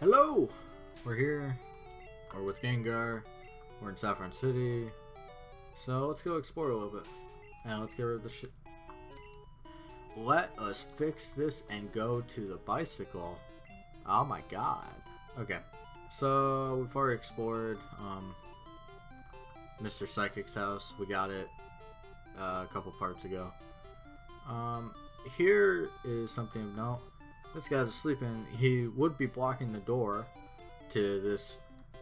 Hello! We're here. We're with Gengar. We're in Saffron City. So let's go explore a little bit. And let's get rid of the shit. Let us fix this and go to the bicycle. Oh my god. Okay. So we've already explored Mr. Psychic's house. We got it a couple parts ago. Here is something of note. This guy's asleep and he would be blocking the door to this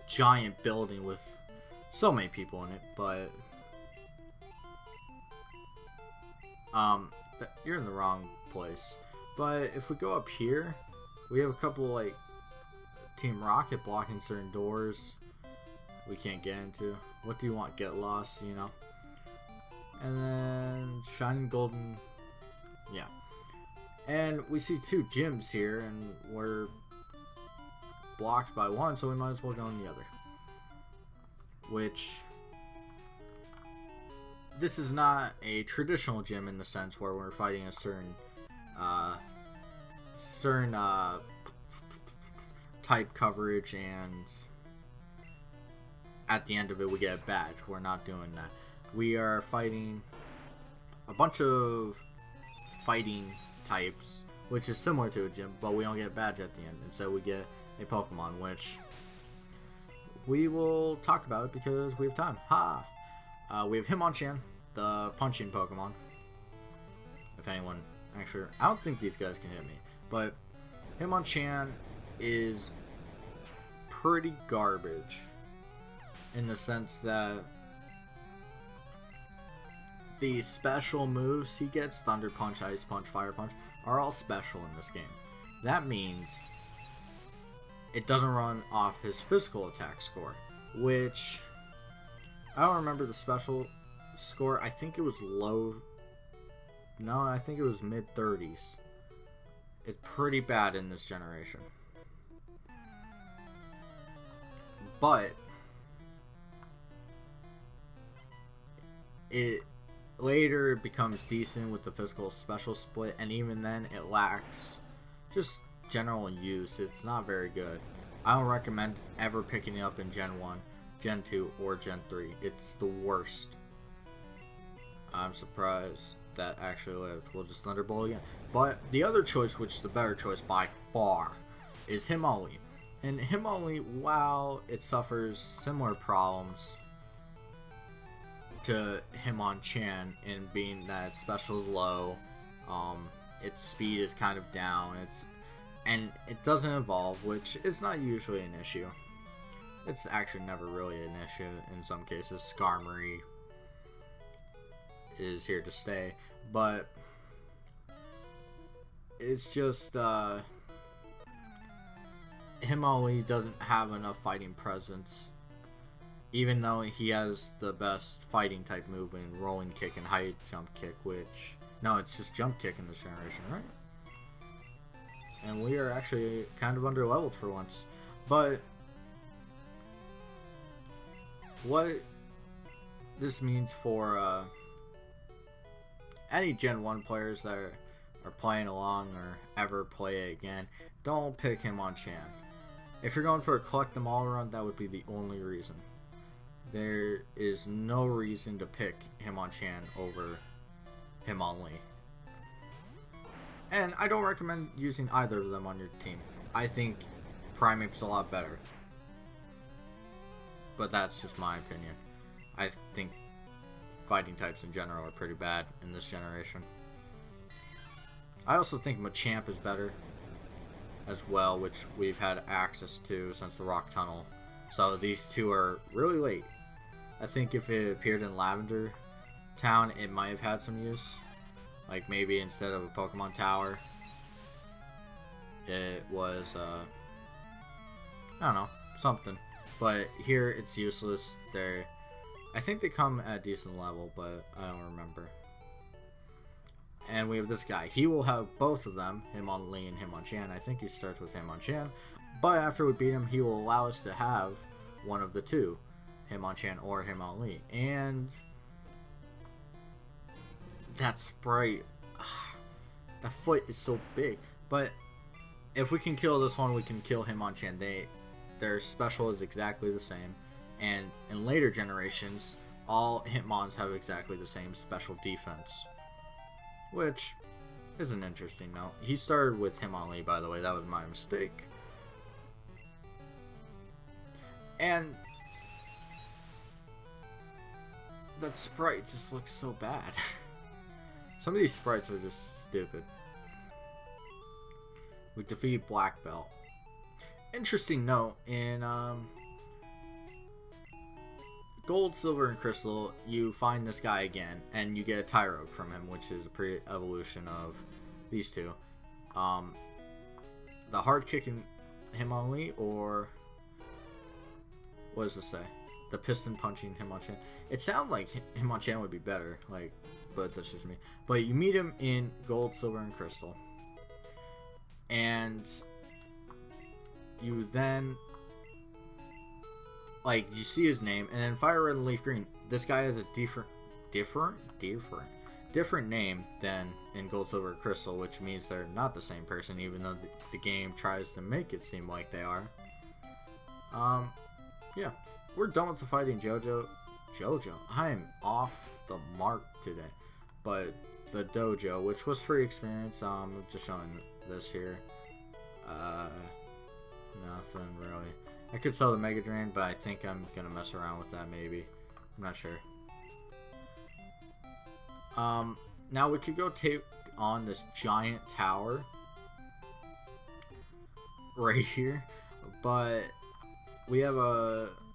giant building with so many people in it, but you're in the wrong place. But if we go up here, we have a couple like Team Rocket blocking certain doors we can't get into. What do you want? Get lost, you know? And then Shining Golden, yeah. And we see two gyms here, and we're blocked by one, so we might as well go in the other. Which, this is not a traditional gym in the sense where we're fighting a certain type coverage, and at the end of it we get a badge. We're not doing that. We are fighting a bunch of fighting types, which is similar to a gym, but we don't get a badge at the end. Instead we get a Pokemon, which we will talk about it because we have time. We have Hitmonchan, the punching Pokemon. If anyone, actually, I don't think these guys can hit me, but Hitmonchan is pretty garbage in the sense that the special moves he gets, Thunder Punch, Ice Punch, Fire Punch, are all special in this game. That means it doesn't run off his physical attack score, which I don't remember the special score. I think it was low. No, I think it was mid 30s. It's pretty bad in this generation. But it later it becomes decent with the physical special split, and even then it lacks just general use. It's not very good. I don't recommend ever picking it up in Gen 1, Gen 2, or Gen 3. It's the worst. I'm surprised that actually lived. We'll just Thunderbolt again. But the other choice, which is the better choice by far, is Hitmonlee. And Hitmonlee, while it suffers similar problems to Hitmonchan in being that its special is low, its speed is kind of down, and it doesn't evolve, which is not usually an issue. It's actually never really an issue in some cases. Skarmory is here to stay, but it's just Hitmonlee doesn't have enough fighting presence. Even though he has the best fighting type move in Rolling Kick and High Jump Kick, which... No, it's just Jump Kick in this generation, right? And we are actually kind of under-leveled for once. But what this means for any Gen 1 players that are playing along or ever play it again, don't pick Hitmonchan. If you're going for a collect them all run, that would be the only reason. There is no reason to pick Hitmonchan over Hitmonlee. And I don't recommend using either of them on your team. I think Primeape's a lot better. But that's just my opinion. I think fighting types in general are pretty bad in this generation. I also think Machamp is better as well, which we've had access to since the Rock Tunnel. So these two are really late. I think if it appeared in Lavender Town, it might have had some use. Like maybe instead of a Pokemon Tower, it was, I don't know, something. But here it's useless. I think they come at a decent level, but I don't remember. And we have this guy. He will have both of them, Hitmonlee and Hitmonchan. I think he starts with Hitmonchan. But after we beat him, he will allow us to have one of the two, Hitmonchan or Hitmonlee. And that sprite, that foot is so big. But if we can kill this one, we can kill Hitmonchan. Their special is exactly the same, and in later generations, all Hitmons have exactly the same special defense, which is an interesting note. He started with Hitmonlee, by the way. That was my mistake. And that sprite just looks so bad. Some of these sprites are just stupid. We defeated Black Belt. Interesting note, in Gold, Silver, and Crystal, you find this guy again, and you get a Tyrogue from him, which is a pre-evolution of these two. The hard-kicking Hitmonlee, or what does this say? The piston-punching Hitmonchan. It sounded like Hitmonchan would be better, like, but that's just me. But you meet him in Gold, Silver, and Crystal, and you then, like, you see his name, and then Fire Red and Leaf Green. This guy has a different name than in Gold, Silver, Crystal, which means they're not the same person, even though the game tries to make it seem like they are. Yeah, we're done with the Fighting Dojo. I am off the mark today. But the dojo, which was free experience, just showing this here. Nothing really. I could sell the Mega Drain, but I think I'm gonna mess around with that maybe. I'm not sure. Now we could go take on this giant tower right here, but we have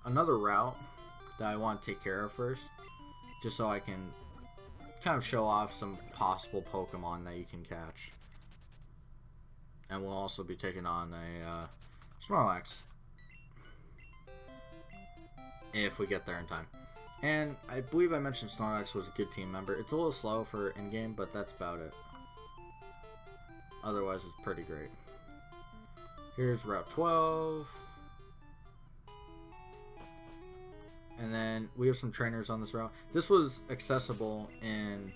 another route that I want to take care of first, just so I can kind of show off some possible Pokemon that you can catch. And we'll also be taking on a Snorlax if we get there in time. And I believe I mentioned Snorlax was a good team member. It's a little slow for in-game, but that's about it. Otherwise, it's pretty great. Here's Route 12. And then we have some trainers on this route. This was accessible in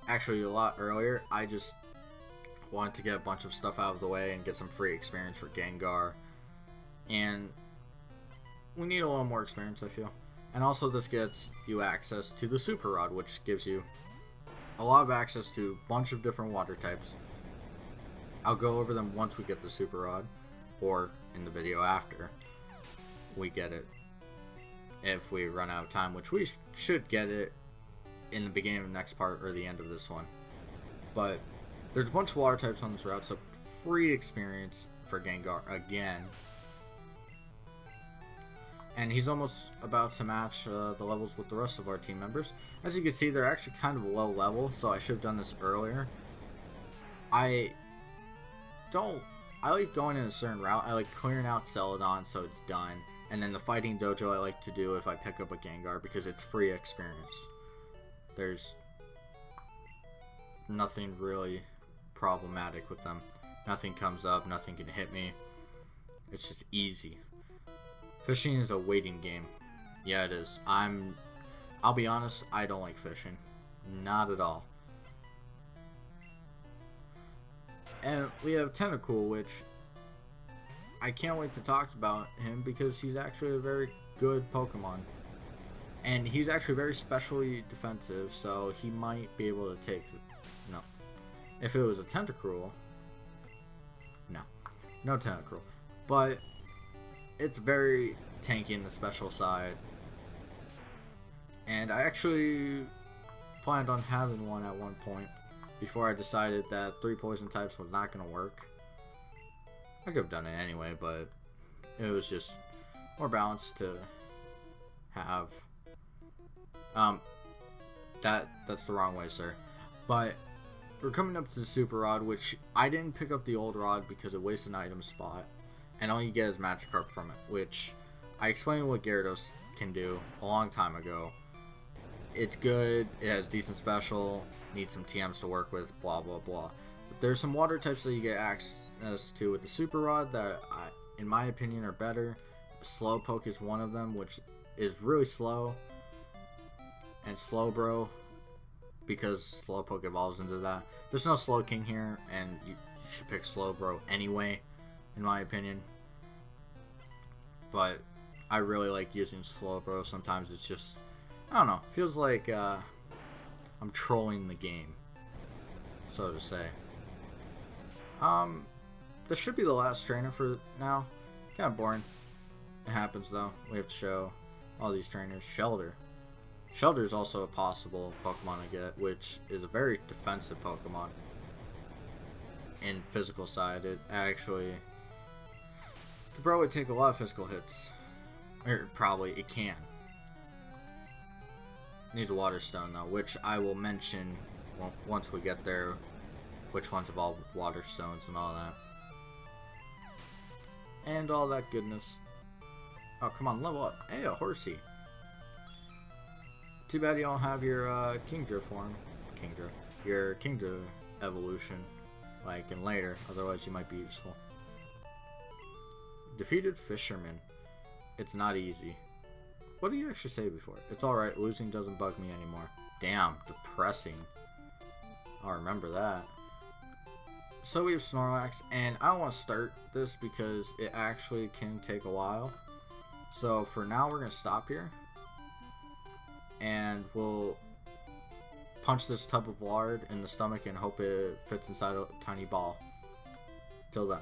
actually a lot earlier. I just wanted to get a bunch of stuff out of the way and get some free experience for Gengar. And we need a little more experience, I feel. And also this gets you access to the Super Rod, which gives you a lot of access to a bunch of different water types. I'll go over them once we get the Super Rod, or in the video after we get it. If we run out of time, which we should get it in the beginning of the next part or the end of this one. But there's a bunch of water types on this route, so free experience for Gengar again. And he's almost about to match the levels with the rest of our team members. As you can see, they're actually kind of low level, so I should have done this earlier. I like going in a certain route. I like clearing out Celadon so it's done. And then the Fighting Dojo I like to do if I pick up a Gengar because it's free experience. There's nothing really problematic with them. Nothing comes up, nothing can hit me. It's just easy. Fishing is a waiting game. Yeah, it is. I'll be honest, I don't like fishing. Not at all. And we have Tentacool, which I can't wait to talk about him because he's actually a very good Pokemon. And he's actually very specially defensive, so he might be able to take... No. If it was a Tentacruel... No Tentacruel. But it's very tanky in the special side. And I actually planned on having one at one point before I decided that 3 poison types was not going to work. I could have done it anyway, but it was just more balanced to have. That's the wrong way, sir. But we're coming up to the Super Rod, which I didn't pick up the old rod because it wastes an item spot, and all you get is Magikarp from it, which I explained what Gyarados can do a long time ago. It's good, it has decent special, needs some TMs to work with, blah blah blah. But there's some water types that you get access to with the Super Rod that, in my opinion, are better. Slowpoke is one of them, which is really slow. And Slowbro, because Slowpoke evolves into that. There's no Slowking here, and you should pick Slowbro anyway, in my opinion. But I really like using Slowbro. Sometimes it's just, I don't know, feels like I'm trolling the game, so to say. This should be the last trainer for now. Kind of boring. It happens though. We have to show all these trainers. Shelter. Shelter is also a possible Pokemon to get, which is a very defensive Pokemon. In physical side, it actually could probably take a lot of physical hits. Or probably it can. Needs a Water Stone though, which I will mention once we get there. Which ones evolve with Water Stones and all that. And all that goodness. Oh, come on, level up. Hey, a Horsey. Too bad you don't have your Kingdra form. Kingdra. Your Kingdra evolution. Like in later. Otherwise you might be useful. Defeated Fisherman. It's not easy. What did you actually say before? It's alright. Losing doesn't bug me anymore. Damn. Depressing. I'll remember that. So we have Snorlax, and I don't want to start this because it actually can take a while. So for now, we're going to stop here. And we'll punch this tub of lard in the stomach and hope it fits inside a tiny ball. Till then.